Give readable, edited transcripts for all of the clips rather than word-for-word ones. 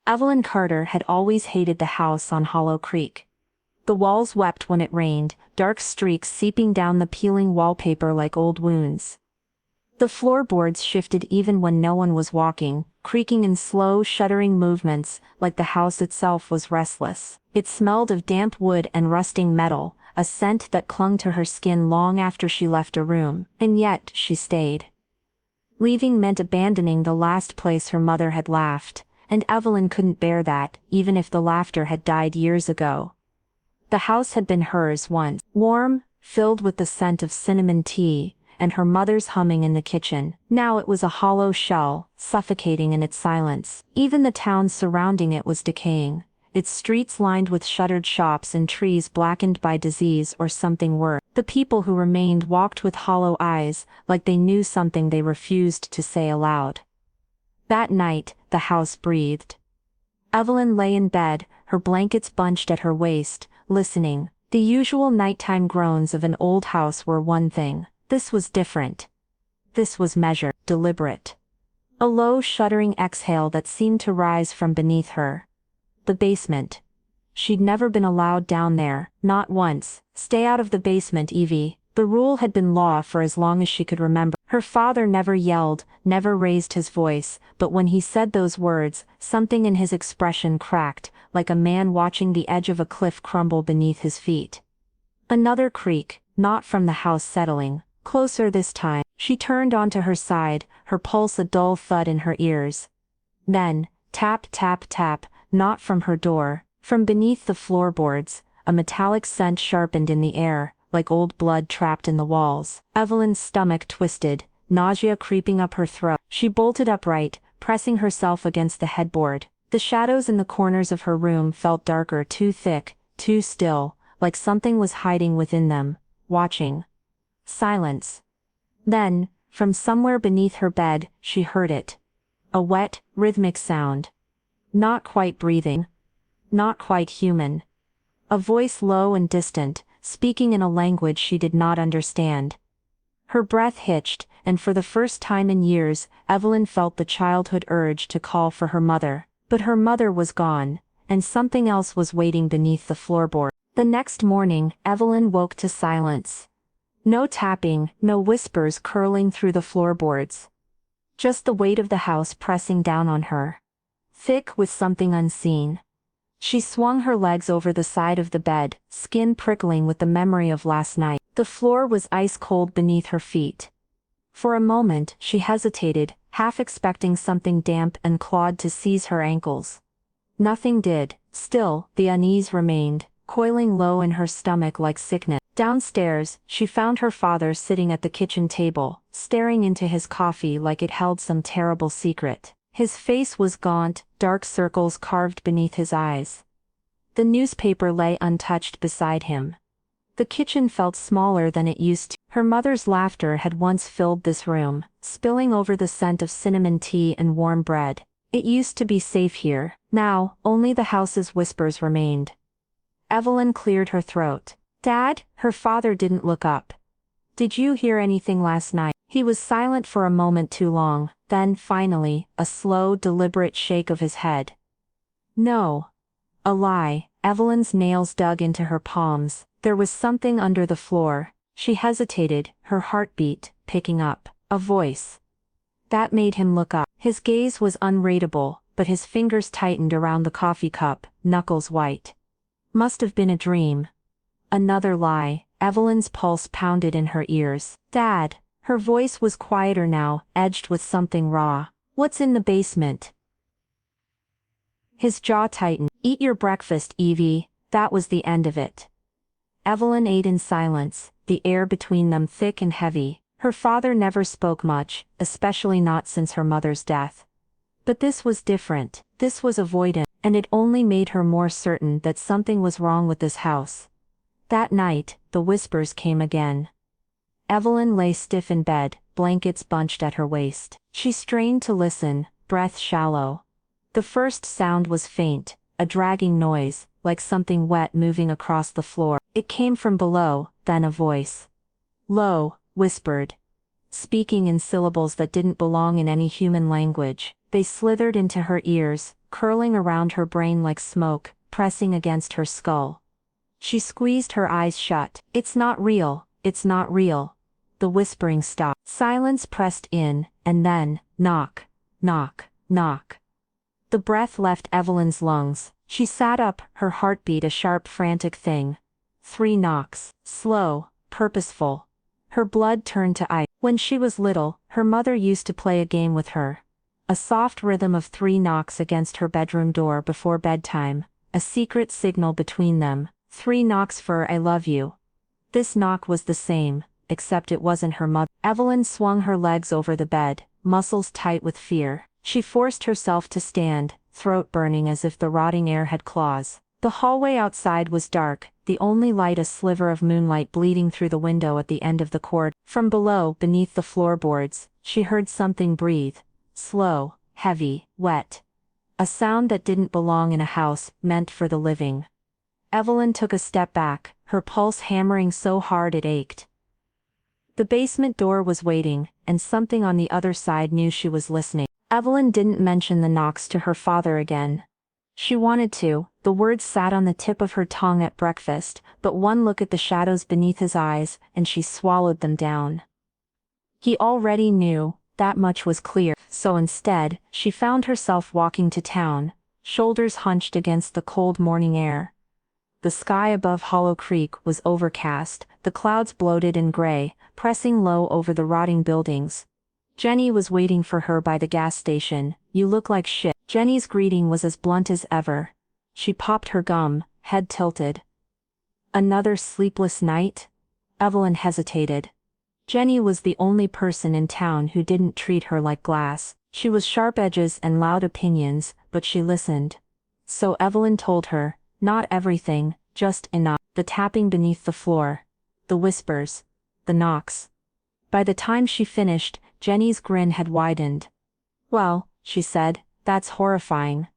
Evelyn Carter had always hated the house on Hollow Creek. The walls wept when it rained, dark streaks seeping down the peeling wallpaper like old wounds. The floorboards shifted even when no one was walking, creaking in slow, shuddering movements, like the house itself was restless. It smelled of damp wood and rusting metal, a scent that clung to her skin long after she left a room, and yet she stayed. Leaving meant abandoning the last place her mother had laughed, and Evelyn couldn't bear that, even if the laughter had died years ago. The house had been hers once, warm, filled with the scent of cinnamon tea, and her mother's humming in the kitchen. Now it was a hollow shell, suffocating in its silence. Even the town surrounding it was decaying, its streets lined with shuttered shops and trees blackened by disease or something worse. The people who remained walked with hollow eyes, like they knew something they refused to say aloud. That night, the house breathed. Evelyn lay in bed, her blankets bunched at her waist, listening. The usual nighttime groans of an old house were one thing. This was different. This was measured, deliberate. A low, shuddering exhale that seemed to rise from beneath her. The basement. She'd never been allowed down there, not once. Stay out of the basement, Evie. The rule had been law for as long as she could remember. Her father never yelled, never raised his voice, but when he said those words, something in his expression cracked, like a man watching the edge of a cliff crumble beneath his feet. Another creak, not from the house settling. Closer this time. She turned onto her side, her pulse a dull thud in her ears. Then, tap tap tap, not from her door, from beneath the floorboards, a metallic scent sharpened in the air, like old blood trapped in the walls. Evelyn's stomach twisted, nausea creeping up her throat. She bolted upright, pressing herself against the headboard. The shadows in the corners of her room felt darker, too thick, too still, like something was hiding within them, watching. Silence. Then, from somewhere beneath her bed, she heard it. A wet, rhythmic sound. Not quite breathing. Not quite human. A voice low and distant, speaking in a language she did not understand. Her breath hitched, and for the first time in years, Evelyn felt the childhood urge to call for her mother. But her mother was gone, and something else was waiting beneath the floorboard. The next morning, Evelyn woke to silence. No tapping, no whispers curling through the floorboards. Just the weight of the house pressing down on her. Thick with something unseen. She swung her legs over the side of the bed, skin prickling with the memory of last night. The floor was ice cold beneath her feet. For a moment, she hesitated, half expecting something damp and clawed to seize her ankles. Nothing did. Still, the unease remained, coiling low in her stomach like sickness. Downstairs, she found her father sitting at the kitchen table, staring into his coffee like it held some terrible secret. His face was gaunt, dark circles carved beneath his eyes. The newspaper lay untouched beside him. The kitchen felt smaller than it used to. Her mother's laughter had once filled this room, spilling over the scent of cinnamon tea and warm bread. It used to be safe here. Now, only the house's whispers remained. Evelyn cleared her throat. Dad? Her father didn't look up. Did you hear anything last night? He was silent for a moment too long, then, finally, a slow, deliberate shake of his head. No. A lie. Evelyn's nails dug into her palms. There was something under the floor. She hesitated, her heartbeat picking up. A voice. That made him look up. His gaze was unreadable, but his fingers tightened around the coffee cup, knuckles white. Must have been a dream. Another lie. Evelyn's pulse pounded in her ears. Dad. Her voice was quieter now, edged with something raw. What's in the basement? His jaw tightened. Eat your breakfast, Evie. That was the end of it. Evelyn ate in silence, the air between them thick and heavy. Her father never spoke much, especially not since her mother's death. But this was different. This was avoidant, and it only made her more certain that something was wrong with this house. That night, the whispers came again. Evelyn lay stiff in bed, blankets bunched at her waist. She strained to listen, breath shallow. The first sound was faint, a dragging noise, like something wet moving across the floor. It came from below, then a voice. Low, whispered. Speaking in syllables that didn't belong in any human language. They slithered into her ears, curling around her brain like smoke, pressing against her skull. She squeezed her eyes shut. It's not real, it's not real. The whispering stopped. Silence pressed in, and then, knock, knock, knock. The breath left Evelyn's lungs. She sat up, her heartbeat a sharp frantic thing. 3 knocks. Slow, purposeful. Her blood turned to ice. When she was little, her mother used to play a game with her. A soft rhythm of 3 knocks against her bedroom door before bedtime, a secret signal between them. 3 knocks for I love you. This knock was the same, except it wasn't her mother. Evelyn swung her legs over the bed, muscles tight with fear. She forced herself to stand, throat burning as if the rotting air had claws. The hallway outside was dark, the only light a sliver of moonlight bleeding through the window at the end of the corridor. From below, beneath the floorboards, she heard something breathe. Slow, heavy, wet. A sound that didn't belong in a house meant for the living. Evelyn took a step back, her pulse hammering so hard it ached. The basement door was waiting, and something on the other side knew she was listening. Evelyn didn't mention the knocks to her father again. She wanted to, the words sat on the tip of her tongue at breakfast, but one look at the shadows beneath his eyes, and she swallowed them down. He already knew, that much was clear, so instead, she found herself walking to town, shoulders hunched against the cold morning air. The sky above Hollow Creek was overcast, the clouds bloated and gray, pressing low over the rotting buildings. Jenny was waiting for her by the gas station. You look like shit. Jenny's greeting was as blunt as ever. She popped her gum, head tilted. Another sleepless night? Evelyn hesitated. Jenny was the only person in town who didn't treat her like glass. She was sharp edges and loud opinions, but she listened. So Evelyn told her, not everything, just enough. The tapping beneath the floor. The whispers. The knocks. By the time she finished, Jenny's grin had widened. Well, she said, that's horrifying.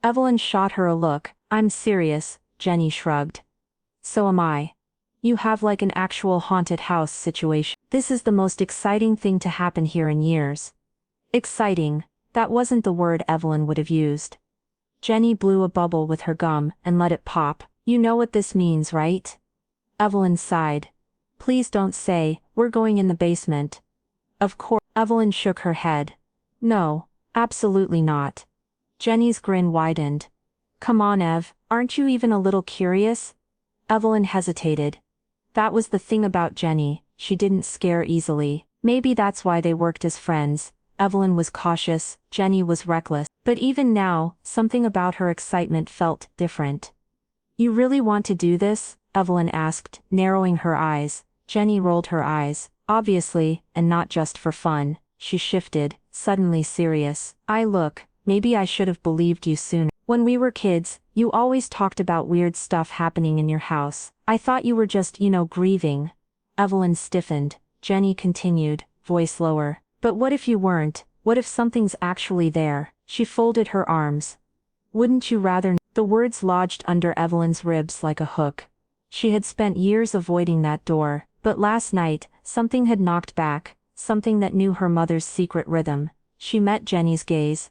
Evelyn shot her a look. I'm serious, Jenny shrugged. So am I. You have like an actual haunted house situation. This is the most exciting thing to happen here in years. Exciting, that wasn't the word Evelyn would have used. Jenny blew a bubble with her gum and let it pop. You know what this means, right? Evelyn sighed. Please don't say, we're going in the basement. Of course. Evelyn shook her head. No, absolutely not. Jenny's grin widened. Come on, Ev, aren't you even a little curious? Evelyn hesitated. That was the thing about Jenny, she didn't scare easily. Maybe that's why they worked as friends. Evelyn was cautious, Jenny was reckless. But even now, something about her excitement felt different. You really want to do this? Evelyn asked, narrowing her eyes. Jenny rolled her eyes. Obviously, and not just for fun. She shifted, suddenly serious. Look, maybe I should have believed you sooner. When we were kids, you always talked about weird stuff happening in your house. I thought you were just, grieving. Evelyn stiffened. Jenny continued, voice lower. But what if you weren't? What if something's actually there? She folded her arms. Wouldn't you rather? The words lodged under Evelyn's ribs like a hook. She had spent years avoiding that door, but last night, something had knocked back, something that knew her mother's secret rhythm. She met Jenny's gaze.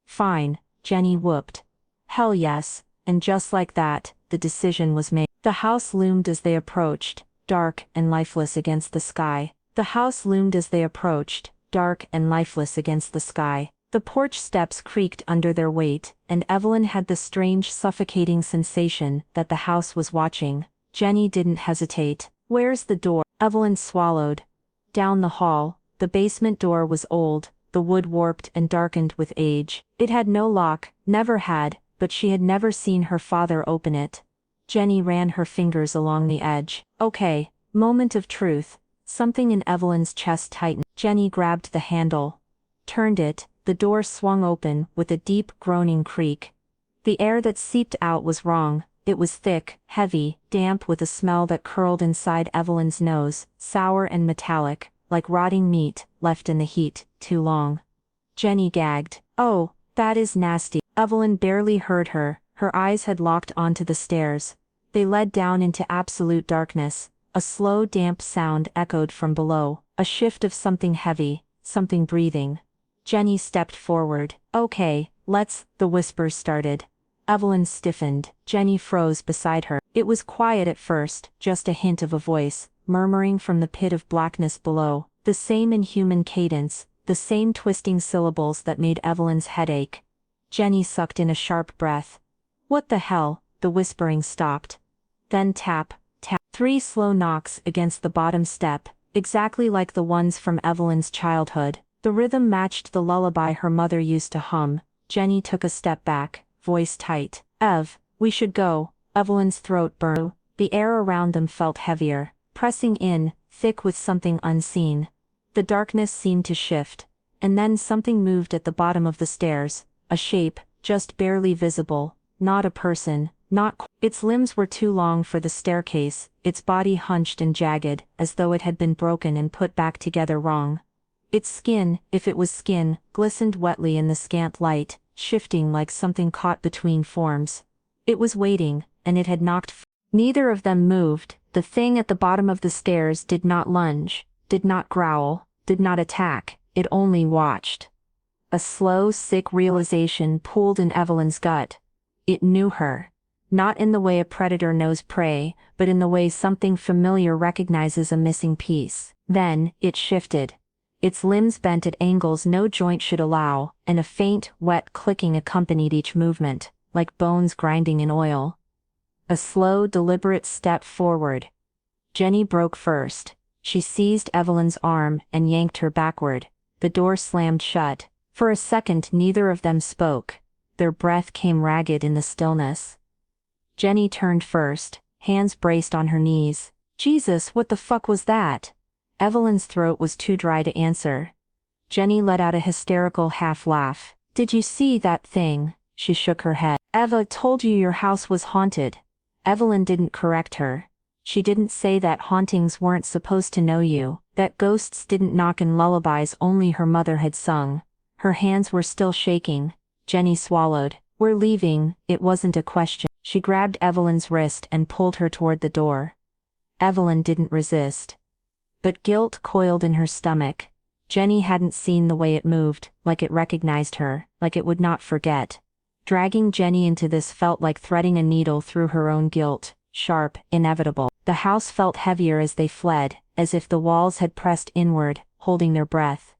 Fine, Jenny whooped. Hell yes, and just like that, the decision was made. The house loomed as they approached, dark and lifeless against the sky. The house loomed as they approached, dark and lifeless against the sky. The porch steps creaked under their weight, and Evelyn had the strange suffocating sensation that the house was watching. Jenny didn't hesitate. Where's the door? Evelyn swallowed. Down the hall. The basement door was old, the wood warped and darkened with age. It had no lock, never had, but she had never seen her father open it. Jenny ran her fingers along the edge. Okay, moment of truth. Something in Evelyn's chest tightened. Jenny grabbed the handle. Turned it, the door swung open with a deep groaning creak. The air that seeped out was wrong. It was thick, heavy, damp with a smell that curled inside Evelyn's nose, sour and metallic, like rotting meat, left in the heat, too long. Jenny gagged. Oh, that is nasty. Evelyn barely heard her eyes had locked onto the stairs. They led down into absolute darkness. A slow damp sound echoed from below, a shift of something heavy, something breathing. Jenny stepped forward. Okay, The whispers started. Evelyn stiffened. Jenny froze beside her. It was quiet at first, just a hint of a voice, murmuring from the pit of blackness below, the same inhuman cadence, the same twisting syllables that made Evelyn's head ache. Jenny sucked in a sharp breath. What the hell? The whispering stopped. Then tap, tap. 3 slow knocks against the bottom step, exactly like the ones from Evelyn's childhood. The rhythm matched the lullaby her mother used to hum. Jenny took a step back, voice tight. Ev, we should go. Evelyn's throat burned. The air around them felt heavier, pressing in, thick with something unseen. The darkness seemed to shift, and then something moved at the bottom of the stairs, a shape, just barely visible, not a person, its limbs were too long for the staircase, its body hunched and jagged, as though it had been broken and put back together wrong. Its skin, if it was skin, glistened wetly in the scant light, shifting like something caught between forms. It was waiting, and it had knocked. Neither of them moved. The thing at the bottom of the stairs did not lunge, did not growl, did not attack, it only watched. A slow, sick realization pooled in Evelyn's gut. It knew her. Not in the way a predator knows prey, but in the way something familiar recognizes a missing piece. Then, it shifted. Its limbs bent at angles no joint should allow, and a faint, wet clicking accompanied each movement, like bones grinding in oil. A slow, deliberate step forward. Jenny broke first. She seized Evelyn's arm and yanked her backward. The door slammed shut. For a second neither of them spoke. Their breath came ragged in the stillness. Jenny turned first, hands braced on her knees. Jesus, what the fuck was that? Evelyn's throat was too dry to answer. Jenny let out a hysterical half-laugh. Did you see that thing? She shook her head. Eva told you your house was haunted. Evelyn didn't correct her. She didn't say that hauntings weren't supposed to know you, that ghosts didn't knock in lullabies only her mother had sung. Her hands were still shaking. Jenny swallowed. We're leaving, it wasn't a question. She grabbed Evelyn's wrist and pulled her toward the door. Evelyn didn't resist. But guilt coiled in her stomach. Jenny hadn't seen the way it moved, like it recognized her, like it would not forget. Dragging Jenny into this felt like threading a needle through her own guilt, sharp, inevitable. The house felt heavier as they fled, as if the walls had pressed inward, holding their breath.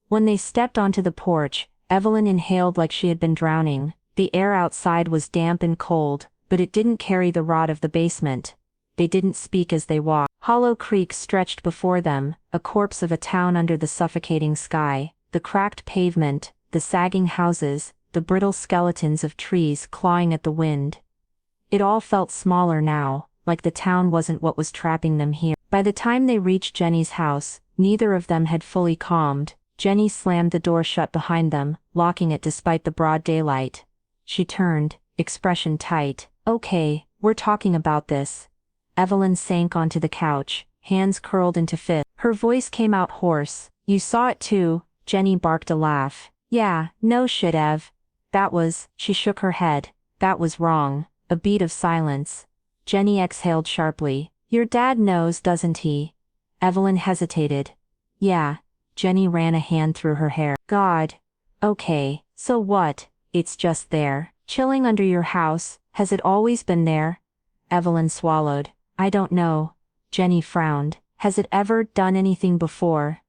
When they stepped onto the porch, Evelyn inhaled like she had been drowning. The air outside was damp and cold, but it didn't carry the rot of the basement. They didn't speak as they walked. Hollow Creek stretched before them, a corpse of a town under the suffocating sky, the cracked pavement, the sagging houses, the brittle skeletons of trees clawing at the wind. It all felt smaller now, like the town wasn't what was trapping them here. By the time they reached Jenny's house, neither of them had fully calmed. Jenny slammed the door shut behind them, locking it despite the broad daylight. She turned, expression tight. Okay, we're talking about this. Evelyn sank onto the couch, hands curled into fists. Her voice came out hoarse. You saw it too. Jenny barked a laugh. Yeah, no shit, Ev. She shook her head. That was wrong. A beat of silence. Jenny exhaled sharply. Your dad knows, doesn't he? Evelyn hesitated. Yeah. Jenny ran a hand through her hair. God. Okay, so what? It's just there. Chilling under your house. Has it always been there? Evelyn swallowed. I don't know. Jenny frowned. Has it ever done anything before?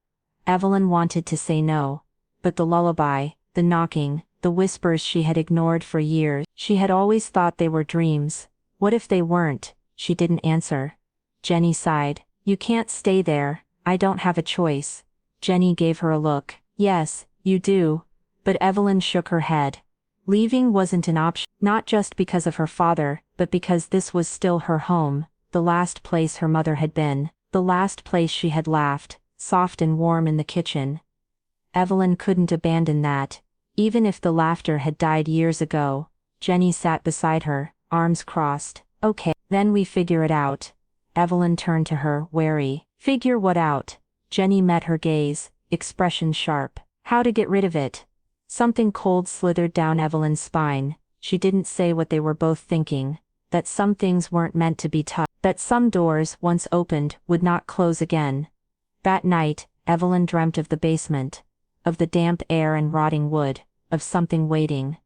Evelyn wanted to say no. But the lullaby, the knocking, the whispers she had ignored for years, she had always thought they were dreams. What if they weren't? She didn't answer. Jenny sighed. You can't stay there. I don't have a choice. Jenny gave her a look. Yes, you do. But Evelyn shook her head. Leaving wasn't an option, not just because of her father, but because this was still her home, the last place her mother had been, the last place she had laughed, soft and warm in the kitchen. Evelyn couldn't abandon that, even if the laughter had died years ago. Jenny sat beside her, arms crossed. Okay, then we figure it out. Evelyn turned to her, wary. Figure what out? Jenny met her gaze, expression sharp. How to get rid of it? Something cold slithered down Evelyn's spine. She didn't say what they were both thinking. That some things weren't meant to be touched. That some doors, once opened, would not close again. That night, Evelyn dreamt of the basement. Of the damp air and rotting wood. of something waiting.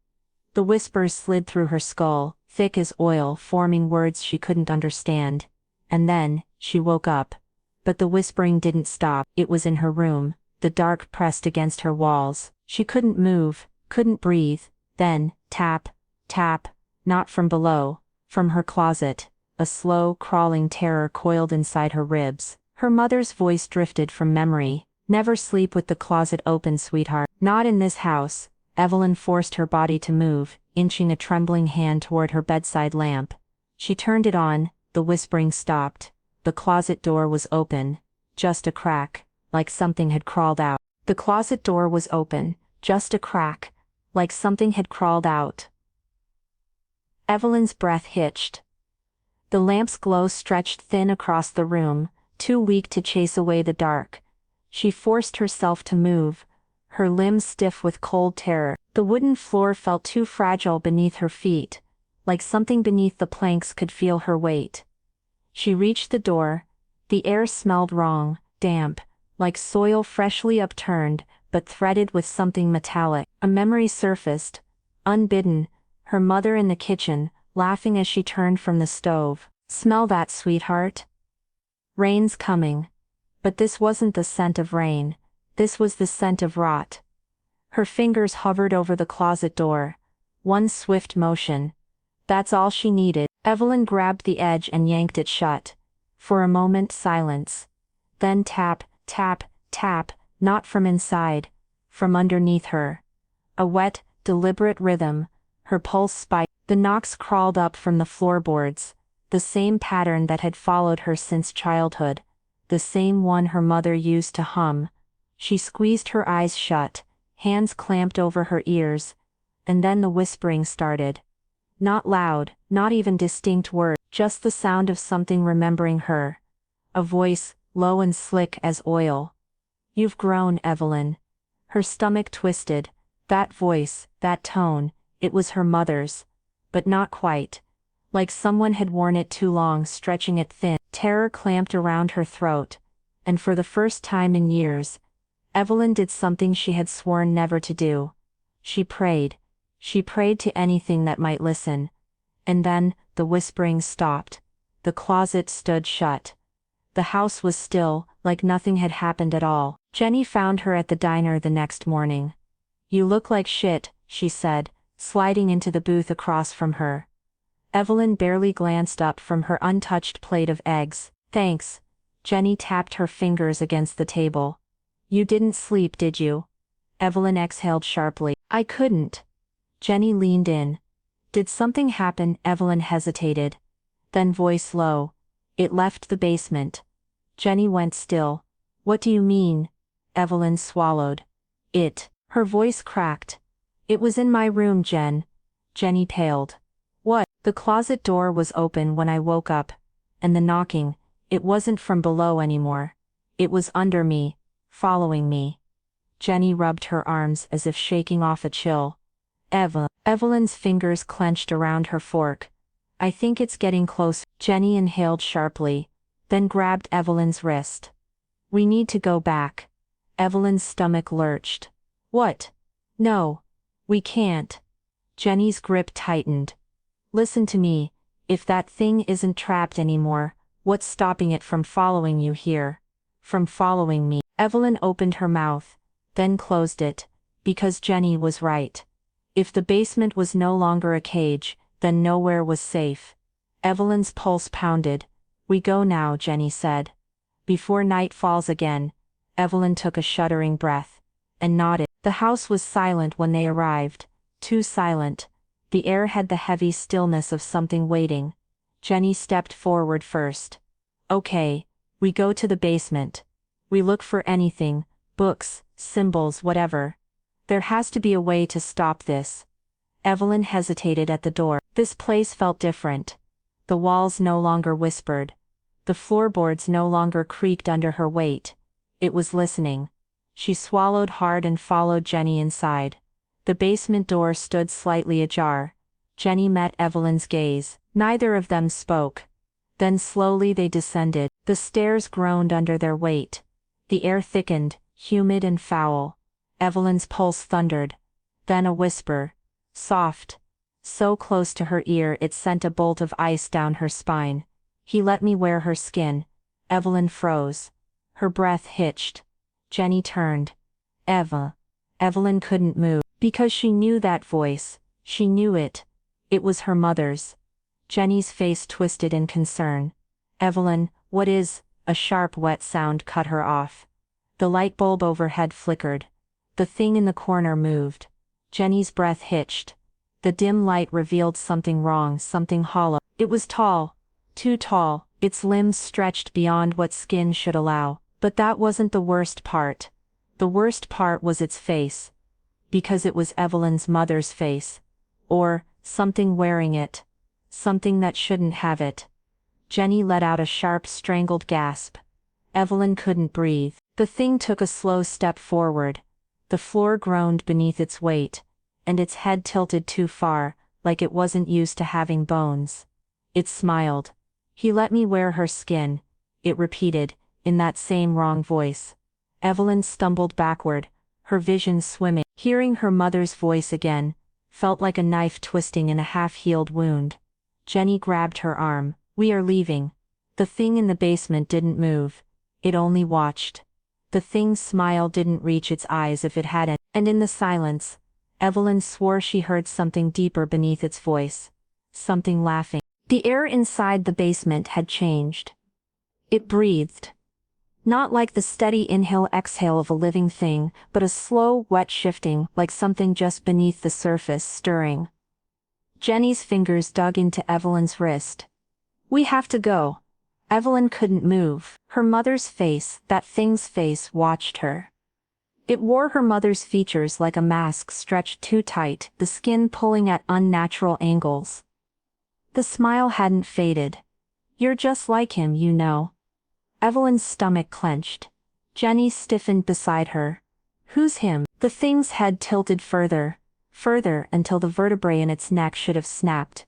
The whispers slid through her skull, thick as oil, forming words she couldn't understand. And then, she woke up. But the whispering didn't stop. It was in her room, the dark pressed against her walls. She couldn't move, couldn't breathe. Then, tap, tap, not from below, from her closet. A slow, crawling terror coiled inside her ribs. Her mother's voice drifted from memory. "Never sleep with the closet open, sweetheart." "Not in this house." Evelyn forced her body to move, inching a trembling hand toward her bedside lamp. She turned it on, the whispering stopped. The closet door was open. Just a crack, like something had crawled out. The closet door was open, just a crack, like something had crawled out. Evelyn's breath hitched. The lamp's glow stretched thin across the room, too weak to chase away the dark. She forced herself to move, her limbs stiff with cold terror. The wooden floor felt too fragile beneath her feet, like something beneath the planks could feel her weight. She reached the door. The air smelled wrong, damp, like soil freshly upturned, but threaded with something metallic. A memory surfaced, unbidden, her mother in the kitchen, laughing as she turned from the stove. "Smell that, sweetheart? Rain's coming." But this wasn't the scent of rain. This was the scent of rot. Her fingers hovered over the closet door. One swift motion. That's all she needed. Evelyn grabbed the edge and yanked it shut. For a moment, silence. Then tap, tap, tap, not from inside, from underneath her. A wet, deliberate rhythm. Her pulse spiked. The knocks crawled up from the floorboards, the same pattern that had followed her since childhood, the same one her mother used to hum. She squeezed her eyes shut, hands clamped over her ears, and then the whispering started. Not loud, not even distinct words, just the sound of something remembering her. A voice, low and slick as oil. "You've grown, Evelyn." Her stomach twisted. That voice, that tone, it was her mother's. But not quite. Like someone had worn it too long, stretching it thin. Terror clamped around her throat. And for the first time in years, Evelyn did something she had sworn never to do. She prayed. She prayed to anything that might listen. And then, the whispering stopped. The closet stood shut. The house was still, like nothing had happened at all. Jenny found her at the diner the next morning. "You look like shit," she said, sliding into the booth across from her. Evelyn barely glanced up from her untouched plate of eggs. "Thanks." Jenny tapped her fingers against the table. "You didn't sleep, did you?" Evelyn exhaled sharply. "I couldn't." Jenny leaned in. "Did something happen?" Evelyn hesitated. Then voice low. "It left the basement." Jenny went still. "What do you mean?" Evelyn swallowed. Her voice cracked. "It was in my room, Jen." Jenny paled. "What?" "The closet door was open when I woke up. And the knocking, it wasn't from below anymore. It was under me, following me." Jenny rubbed her arms as if shaking off a chill. Evelyn's fingers clenched around her fork. "I think it's getting close." Jenny inhaled sharply, then grabbed Evelyn's wrist. "We need to go back." Evelyn's stomach lurched. "What?" "No. We can't." Jenny's grip tightened. "Listen to me. If that thing isn't trapped anymore, what's stopping it from following you here? From following me?" Evelyn opened her mouth, then closed it, because Jenny was right. If the basement was no longer a cage, then nowhere was safe. Evelyn's pulse pounded. "We go now," Jenny said. "Before night falls again." Evelyn took a shuddering breath, and nodded. The house was silent when they arrived. Too silent. The air had the heavy stillness of something waiting. Jenny stepped forward first. "Okay, we go to the basement. We look for anything, books, symbols, whatever. There has to be a way to stop this." Evelyn hesitated at the door. This place felt different. The walls no longer whispered. The floorboards no longer creaked under her weight. It was listening. She swallowed hard and followed Jenny inside. The basement door stood slightly ajar. Jenny met Evelyn's gaze. Neither of them spoke. Then slowly they descended. The stairs groaned under their weight. The air thickened, humid and foul. Evelyn's pulse thundered. Then a whisper. Soft. So close to her ear it sent a bolt of ice down her spine. He let me wear her skin. Evelyn froze. Her breath hitched. Jenny turned. Eva. Evelyn couldn't move. Because she knew that voice. She knew it. It was her mother's. Jenny's face twisted in concern. Evelyn, what is? A sharp wet sound cut her off. The light bulb overhead flickered. The thing in the corner moved. Jenny's breath hitched. The dim light revealed something wrong, something hollow. It was tall. Too tall, its limbs stretched beyond what skin should allow. But that wasn't the worst part. The worst part was its face. Because it was Evelyn's mother's face. Or, something wearing it. Something that shouldn't have it. Jenny let out a sharp, strangled gasp. Evelyn couldn't breathe. The thing took a slow step forward. The floor groaned beneath its weight. And its head tilted too far, like it wasn't used to having bones. It smiled. He let me wear her skin, it repeated, in that same wrong voice. Evelyn stumbled backward, her vision swimming. Hearing her mother's voice again, felt like a knife twisting in a half-healed wound. Jenny grabbed her arm. We are leaving. The thing in the basement didn't move. It only watched. The thing's smile didn't reach its eyes if it hadn't. And in the silence, Evelyn swore she heard something deeper beneath its voice. Something laughing. The air inside the basement had changed. It breathed. Not like the steady inhale-exhale of a living thing, but a slow, wet shifting, like something just beneath the surface stirring. Jenny's fingers dug into Evelyn's wrist. We have to go. Evelyn couldn't move. Her mother's face, that thing's face, watched her. It wore her mother's features like a mask stretched too tight, the skin pulling at unnatural angles. The smile hadn't faded. You're just like him, you know. Evelyn's stomach clenched. Jenny stiffened beside her. Who's him? The thing's head tilted further, further until the vertebrae in its neck should have snapped.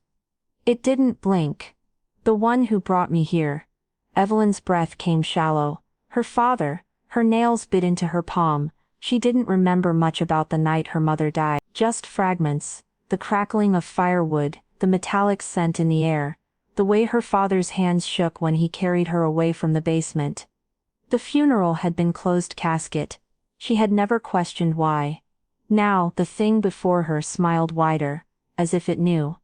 It didn't blink. The one who brought me here. Evelyn's breath came shallow. Her father. Her nails bit into her palm. She didn't remember much about the night her mother died. Just fragments. The crackling of firewood, the metallic scent in the air. The way her father's hands shook when he carried her away from the basement. The funeral had been closed casket. She had never questioned why. Now, the thing before her smiled wider, as if it knew.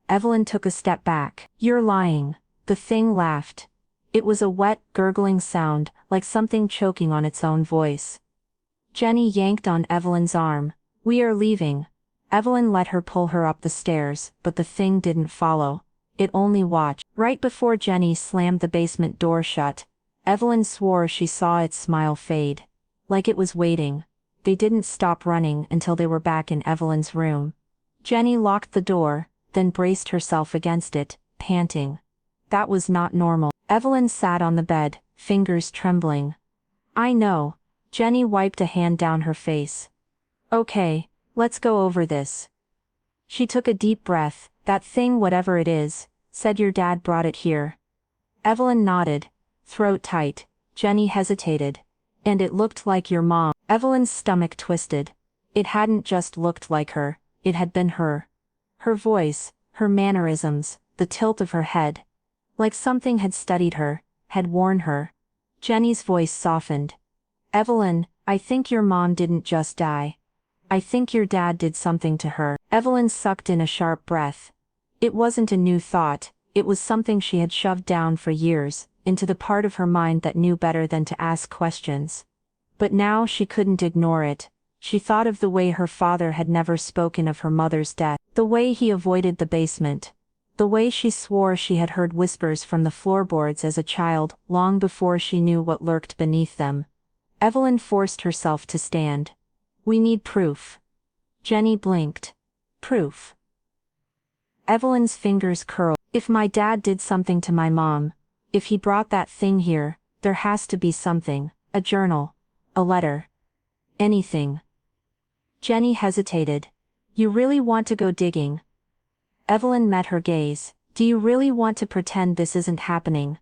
Evelyn took a step back. You're lying. The thing laughed. It was a wet, gurgling sound, like something choking on its own voice. Jenny yanked on Evelyn's arm. We are leaving. Evelyn let her pull her up the stairs, but the thing didn't follow. It only watched. Right before Jenny slammed the basement door shut, Evelyn swore she saw its smile fade. Like it was waiting. They didn't stop running until they were back in Evelyn's room. Jenny locked the door, then braced herself against it, panting. That was not normal. Evelyn sat on the bed, fingers trembling. I know. Jenny wiped a hand down her face. Okay, let's go over this. She took a deep breath. That thing, whatever it is, said your dad brought it here. Evelyn nodded, throat tight. Jenny hesitated. And it looked like your mom. Evelyn's stomach twisted. It hadn't just looked like her, it had been her. Her voice, her mannerisms, the tilt of her head. Like something had studied her, had worn her. Jenny's voice softened. Evelyn, I think your mom didn't just die. I think your dad did something to her. Evelyn sucked in a sharp breath. It wasn't a new thought, it was something she had shoved down for years, into the part of her mind that knew better than to ask questions. But now she couldn't ignore it. She thought of the way her father had never spoken of her mother's death, the way he avoided the basement, the way she swore she had heard whispers from the floorboards as a child, long before she knew what lurked beneath them. Evelyn forced herself to stand. We need proof. Jenny blinked. Proof. Evelyn's fingers curled. If my dad did something to my mom, if he brought that thing here, there has to be something, a journal, a letter. Anything. Jenny hesitated. You really want to go digging? Evelyn met her gaze. Do you really want to pretend this isn't happening?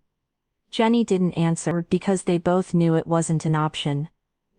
Jenny didn't answer because they both knew it wasn't an option.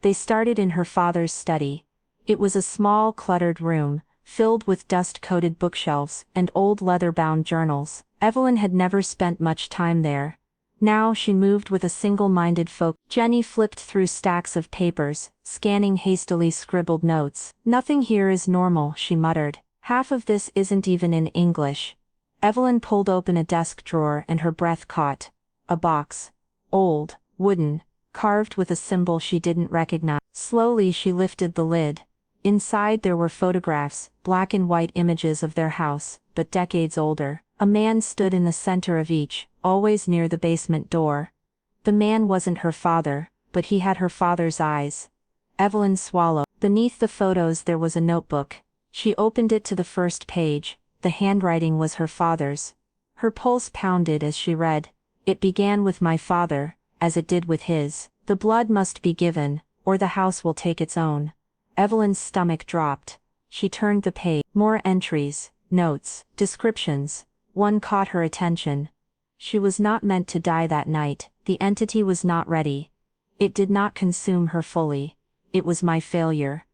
They started in her father's study. It was a small, cluttered room, filled with dust-coated bookshelves and old leather-bound journals. Evelyn had never spent much time there. Now she moved with a single-minded focus. Jenny flipped through stacks of papers, scanning hastily scribbled notes. "Nothing here is normal," she muttered. "Half of this isn't even in English." Evelyn pulled open a desk drawer and her breath caught. A box. Old, wooden, carved with a symbol she didn't recognize. Slowly she lifted the lid. Inside there were photographs, black and white images of their house, but decades older. A man stood in the center of each, always near the basement door. The man wasn't her father, but he had her father's eyes. Evelyn swallowed. Beneath the photos there was a notebook. She opened it to the first page. The handwriting was her father's. Her pulse pounded as she read. "It began with my father, as it did with his. The blood must be given, or the house will take its own." Evelyn's stomach dropped. She turned the page. More entries, notes, descriptions. One caught her attention. She was not meant to die that night. The entity was not ready. It did not consume her fully. It was my failure.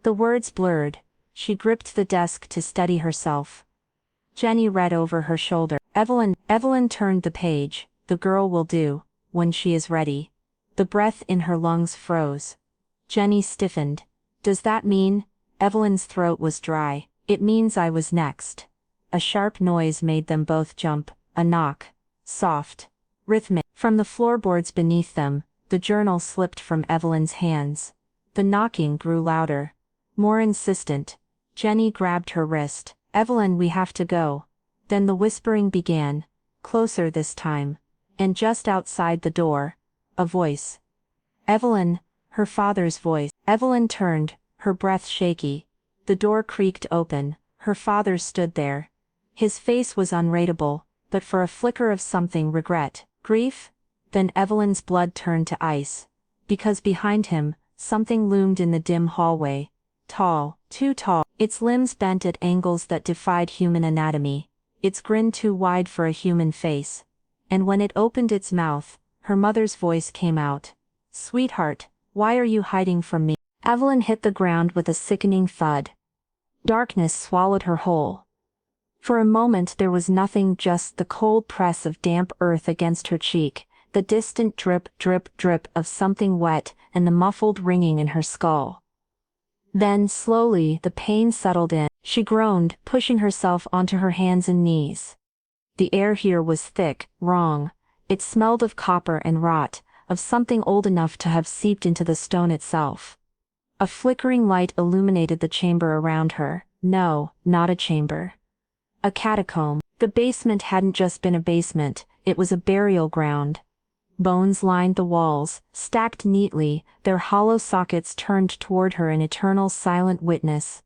The words blurred. She gripped the desk to steady herself. Jenny read over her shoulder. Evelyn turned the page. "The girl will do, when she is ready." The breath in her lungs froze. Jenny stiffened. "Does that mean?" Evelyn's throat was dry. "It means I was next." A sharp noise made them both jump. A knock. Soft. Rhythmic. From the floorboards beneath them, the journal slipped from Evelyn's hands. The knocking grew louder. More insistent. Jenny grabbed her wrist. "Evelyn, we have to go." Then the whispering began. Closer this time. And just outside the door, a voice. "Evelyn," her father's voice. Evelyn turned, her breath shaky. The door creaked open. Her father stood there. His face was unreadable, but for a flicker of something regret, grief. Then Evelyn's blood turned to ice. Because behind him, something loomed in the dim hallway. Tall, too tall, its limbs bent at angles that defied human anatomy, its grin too wide for a human face. And when it opened its mouth, her mother's voice came out. "Sweetheart, why are you hiding from me?" Evelyn hit the ground with a sickening thud. Darkness swallowed her whole. For a moment there was nothing, just the cold press of damp earth against her cheek, the distant drip, drip, drip of something wet, and the muffled ringing in her skull. Then, slowly, the pain settled in. She groaned, pushing herself onto her hands and knees. The air here was thick, wrong. It smelled of copper and rot, of something old enough to have seeped into the stone itself. A flickering light illuminated the chamber around her. No, not a chamber. A catacomb. The basement hadn't just been a basement, it was a burial ground. Bones lined the walls, stacked neatly, their hollow sockets turned toward her in eternal silent witness.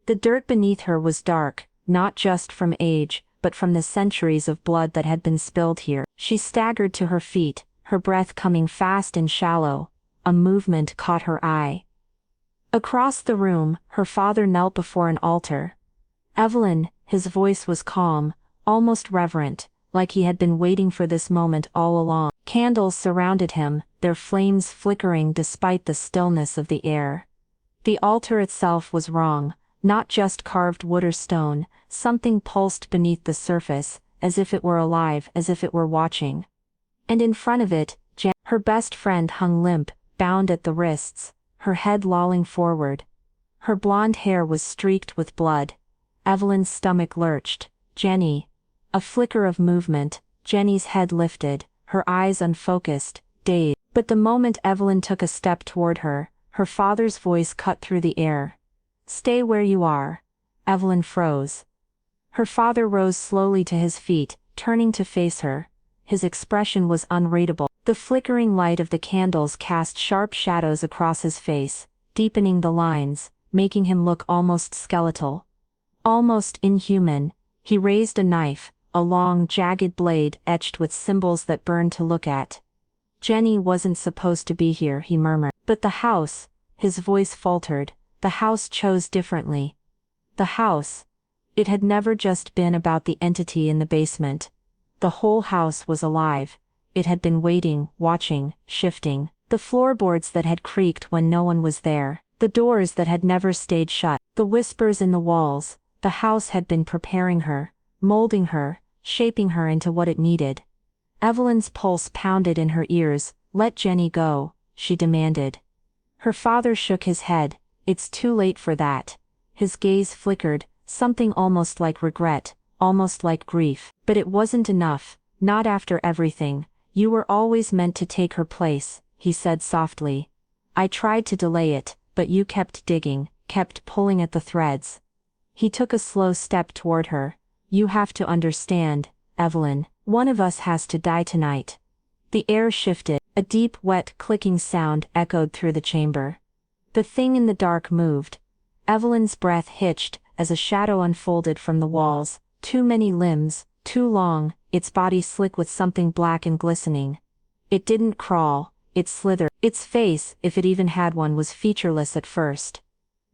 The dirt beneath her was dark, not just from age, but from the centuries of blood that had been spilled here. She staggered to her feet, her breath coming fast and shallow. A movement caught her eye. Across the room, her father knelt before an altar. "Evelyn," his voice was calm, almost reverent, like he had been waiting for this moment all along. Candles surrounded him, their flames flickering despite the stillness of the air. The altar itself was wrong, not just carved wood or stone, something pulsed beneath the surface, as if it were alive, as if it were watching. And in front of it, her best friend hung limp, bound at the wrists, her head lolling forward. Her blonde hair was streaked with blood. Evelyn's stomach lurched. "Jenny." A flicker of movement, Jenny's head lifted, her eyes unfocused, dazed. But the moment Evelyn took a step toward her, her father's voice cut through the air. "Stay where you are." Evelyn froze. Her father rose slowly to his feet, turning to face her. His expression was unreadable. The flickering light of the candles cast sharp shadows across his face, deepening the lines, making him look almost skeletal. Almost inhuman. He raised a knife, a long, jagged blade etched with symbols that burned to look at. "Jenny wasn't supposed to be here," he murmured. "But the house," his voice faltered, "the house chose differently." The house. It had never just been about the entity in the basement. The whole house was alive. It had been waiting, watching, shifting. The floorboards that had creaked when no one was there, The doors that had never stayed shut, the whispers in the walls, the house had been preparing her, molding her, shaping her into what it needed. Evelyn's pulse pounded in her ears. "Let Jenny go," she demanded. Her father shook his head. "It's too late for that." His gaze flickered, something almost like regret, almost like grief. "But it wasn't enough, not after everything. You were always meant to take her place," he said softly. "I tried to delay it, but you kept digging, kept pulling at the threads." He took a slow step toward her. "You have to understand, Evelyn, one of us has to die tonight." The air shifted. A deep, wet, clicking sound echoed through the chamber. The thing in the dark moved. Evelyn's breath hitched as a shadow unfolded from the walls. Too many limbs, too long, its body slick with something black and glistening. It didn't crawl, it slithered. Its face, if it even had one, was featureless at first.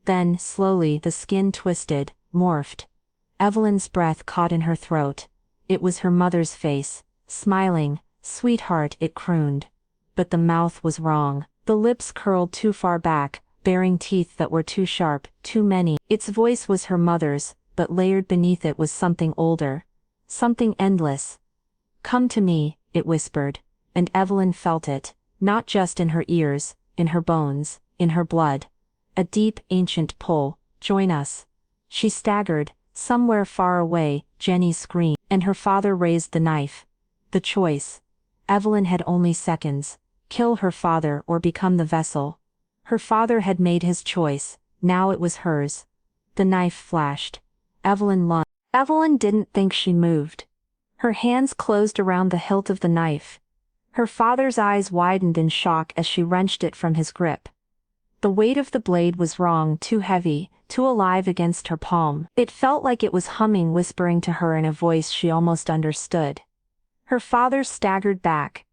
Then, slowly, the skin twisted, morphed. Evelyn's breath caught in her throat. It was her mother's face, smiling. "Sweetheart," it crooned. But the mouth was wrong. The lips curled too far back, bearing teeth that were too sharp, too many. Its voice was her mother's, but layered beneath it was something older. Something endless. "Come to me," it whispered. And Evelyn felt it, not just in her ears, in her bones, in her blood. A deep, ancient pull. "Join us." She staggered. Somewhere far away, Jenny screamed, and her father raised the knife. The choice. Evelyn had only seconds. Kill her father or become the vessel. Her father had made his choice, now it was hers. The knife flashed. Evelyn lunged. Evelyn didn't think she moved. Her hands closed around the hilt of the knife. Her father's eyes widened in shock as she wrenched it from his grip. The weight of the blade was wrong, too heavy, too alive against her palm. It felt like it was humming, whispering to her in a voice she almost understood. Her father staggered back.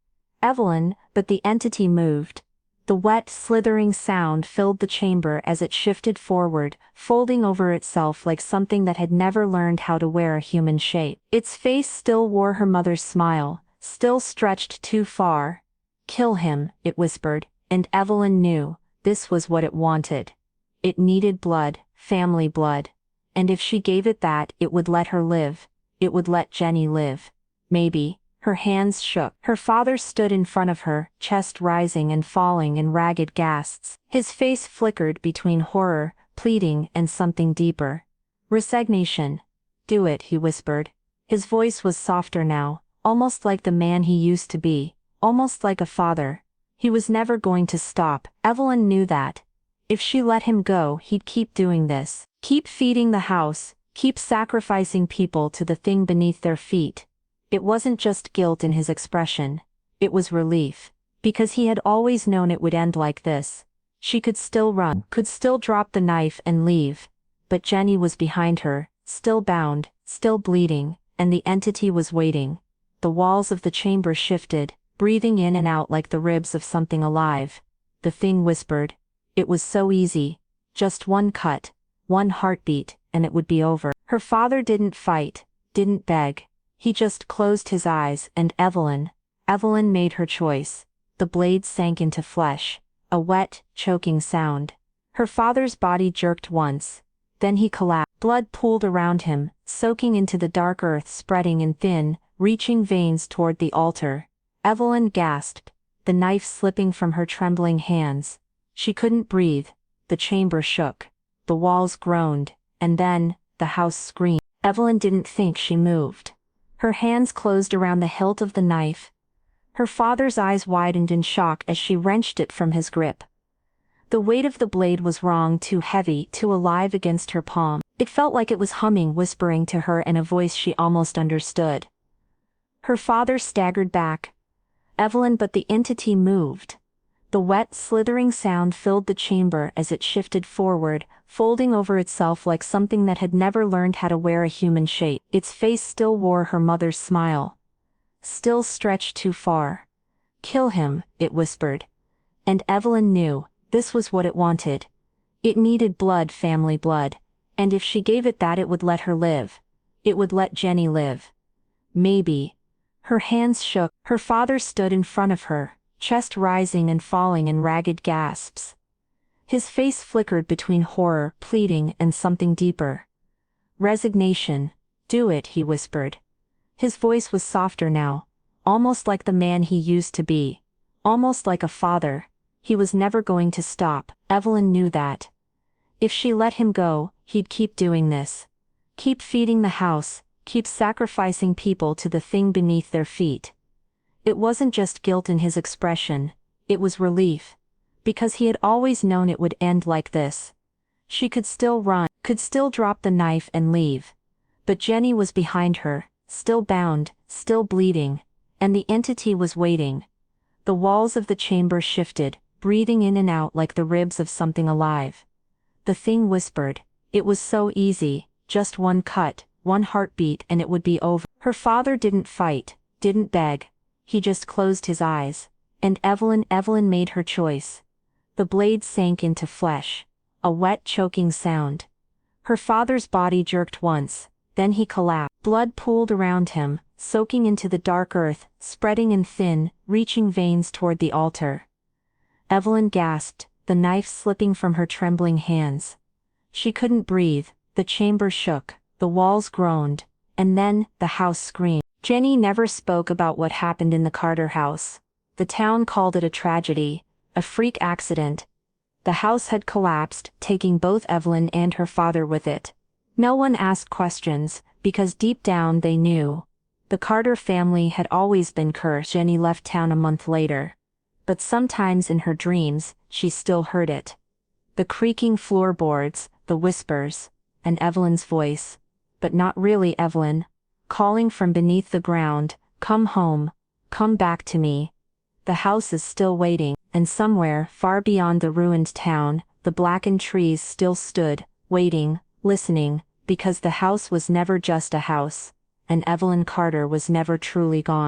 "Evelyn," but the entity moved. The wet, slithering sound filled the chamber as it shifted forward, folding over itself like something that had never learned how to wear a human shape. Its face still wore her mother's smile, still stretched too far. "Kill him," it whispered, and Evelyn knew, this was what it wanted. It needed blood, family blood. And if she gave it that, it would let her live. It would let Jenny live. Maybe. Her hands shook. Her father stood in front of her, chest rising and falling in ragged gasps. His face flickered between horror, pleading, and something deeper. "Resignation." "Do it," he whispered. His voice was softer now, almost like the man he used to be, almost like a father. He was never going to stop. Evelyn knew that. If she let him go, he'd keep doing this. Keep feeding the house, keep sacrificing people to the thing beneath their feet. It wasn't just guilt in his expression. It was relief. Because he had always known it would end like this. She could still run, could still drop the knife and leave. But Jenny was behind her, still bound, still bleeding, and the entity was waiting. The walls of the chamber shifted, breathing in and out like the ribs of something alive. The thing whispered. It was so easy. Just one cut, one heartbeat, and it would be over. Her father didn't fight, didn't beg. He just closed his eyes, and Evelyn made her choice. The blade sank into flesh. A wet, choking sound. Her father's body jerked once. Then he collapsed. Blood pooled around him, soaking into the dark earth, spreading in thin, reaching veins toward the altar. Evelyn gasped, the knife slipping from her trembling hands. She couldn't breathe. The chamber shook. The walls groaned, and then, the house screamed. Evelyn didn't think she moved. Her hands closed around the hilt of the knife. Her father's eyes widened in shock as she wrenched it from his grip. The weight of the blade was wrong, too heavy, too alive against her palm. It felt like it was humming, whispering to her in a voice she almost understood. Her father staggered back. Evelyn, but the entity moved. The wet, slithering sound filled the chamber as it shifted forward, folding over itself like something that had never learned how to wear a human shape. Its face still wore her mother's smile. Still stretched too far. "Kill him," it whispered. And Evelyn knew, this was what it wanted. It needed blood, family blood. And if she gave it that, it would let her live. It would let Jenny live. Maybe. Her hands shook. Her father stood in front of her, chest rising and falling in ragged gasps. His face flickered between horror, pleading, and something deeper. Resignation. Do it, he whispered. His voice was softer now, almost like the man he used to be, almost like a father. He was never going to stop, Evelyn knew that. If she let him go, he'd keep doing this. Keep feeding the house, keep sacrificing people to the thing beneath their feet. It wasn't just guilt in his expression, it was relief. Because he had always known it would end like this. She could still run, could still drop the knife and leave. But Jenny was behind her, still bound, still bleeding, and the entity was waiting. The walls of the chamber shifted, breathing in and out like the ribs of something alive. The thing whispered, it was so easy, just one cut, one heartbeat and it would be over. Her father didn't fight, didn't beg. He just closed his eyes. And Evelyn made her choice. The blade sank into flesh. A wet choking sound. Her father's body jerked once, then he collapsed. Blood pooled around him, soaking into the dark earth, spreading in thin, reaching veins toward the altar. Evelyn gasped, the knife slipping from her trembling hands. She couldn't breathe, the chamber shook, the walls groaned, and then, the house screamed. Jenny never spoke about what happened in the Carter house. The town called it a tragedy, a freak accident. The house had collapsed, taking both Evelyn and her father with it. No one asked questions, because deep down they knew. The Carter family had always been cursed. Jenny left town a month later. But sometimes in her dreams, she still heard it. The creaking floorboards, the whispers, and Evelyn's voice. But not really Evelyn. Calling from beneath the ground, come home, come back to me. The house is still waiting, and somewhere far beyond the ruined town, the blackened trees still stood, waiting, listening, because the house was never just a house, and Evelyn Carter was never truly gone.